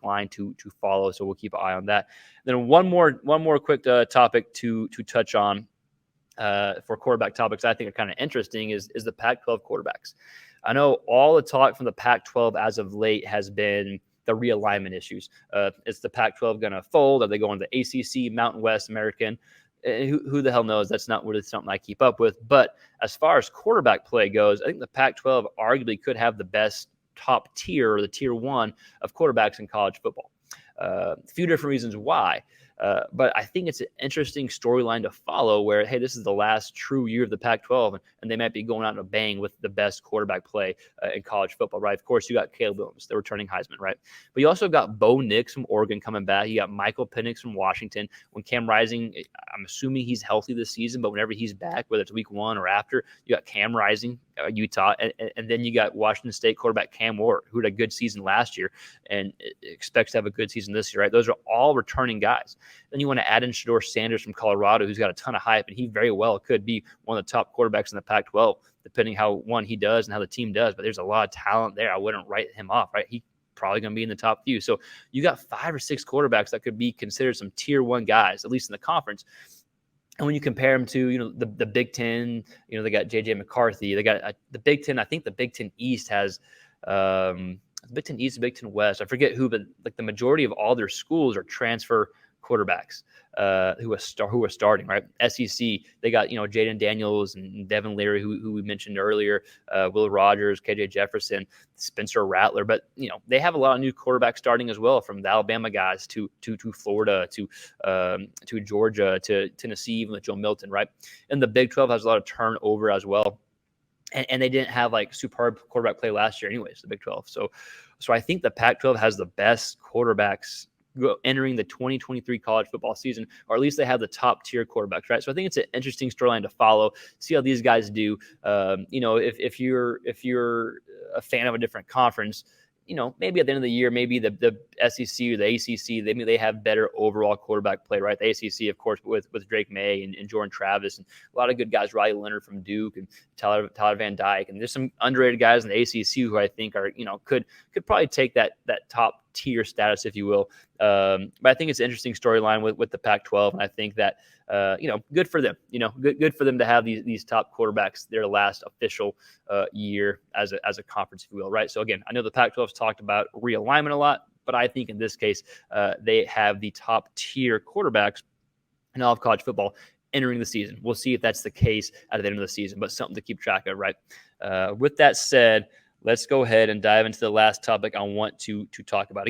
line to follow. So we'll keep an eye on that. Then one more quick topic to touch on for quarterback topics I think are kind of interesting is the Pac-12 quarterbacks. I know all the talk from the Pac-12 as of late has been the realignment issues. Is the Pac-12 going to fold? Are they going to the ACC, Mountain West, American? Who the hell knows? That's not really something I keep up with. But as far as quarterback play goes, I think the Pac-12 arguably could have the best top tier, or the tier one of quarterbacks in college football. A few different reasons why. But I think it's an interesting storyline to follow where, hey, this is the last true year of the Pac-12, and they might be going out in a bang with the best quarterback play in college football, right? Of course, you got Caleb Williams, the returning Heisman, right? But you also got Bo Nix from Oregon coming back. You got Michael Penix from Washington. When Cam Rising, I'm assuming he's healthy this season, but whenever he's back, whether it's week 1 or after, you got Cam Rising, Utah, and then you got Washington State quarterback Cam Ward, who had a good season last year and expects to have a good season this year, right? Those are all returning guys. Then you want to add in Shedeur Sanders from Colorado, who's got a ton of hype, and he very well could be one of the top quarterbacks in the Pac-12, depending how he does and how the team does. But there's a lot of talent there. I wouldn't write him off, right? He probably going to be in the top few. So you got 5 or 6 quarterbacks that could be considered some tier 1 guys, at least in the conference. And when you compare them to, the Big Ten, they got J.J. McCarthy. They got the Big Ten. I think the Big Ten East has the Big Ten East, the Big Ten West. I forget who, but like the majority of all their schools are transfer quarterbacks who are starting, right? SEC, they got, Jaden Daniels and Devin Leary, who we mentioned earlier, Will Rogers, KJ Jefferson, Spencer Rattler. But, they have a lot of new quarterbacks starting as well, from the Alabama guys to Florida, to Georgia, to Tennessee, even with Joe Milton, right? And the Big 12 has a lot of turnover as well. And they didn't have like superb quarterback play last year anyways, the Big 12. So I think the Pac-12 has the best quarterbacks entering the 2023 college football season, or at least they have the top tier quarterbacks, right? So I think it's an interesting storyline to follow, see how these guys do. If you're a fan of a different conference, maybe at the end of the year, maybe the SEC or the ACC, maybe they have better overall quarterback play, right? The ACC, of course, with Drake May and Jordan Travis and a lot of good guys, Riley Leonard from Duke and Tyler Van Dyke. And there's some underrated guys in the ACC who I think are, could probably take that top tier status, if you will. But I think it's an interesting storyline with the Pac-12. And I think that, good for them, good for them to have these top quarterbacks their last official year as a conference, if you will, right? So again, I know the Pac-12's talked about realignment a lot, but I think in this case, they have the top tier quarterbacks in all of college football entering the season. We'll see if that's the case at the end of the season, but something to keep track of, right? With that said, let's go ahead and dive into the last topic I want to talk about.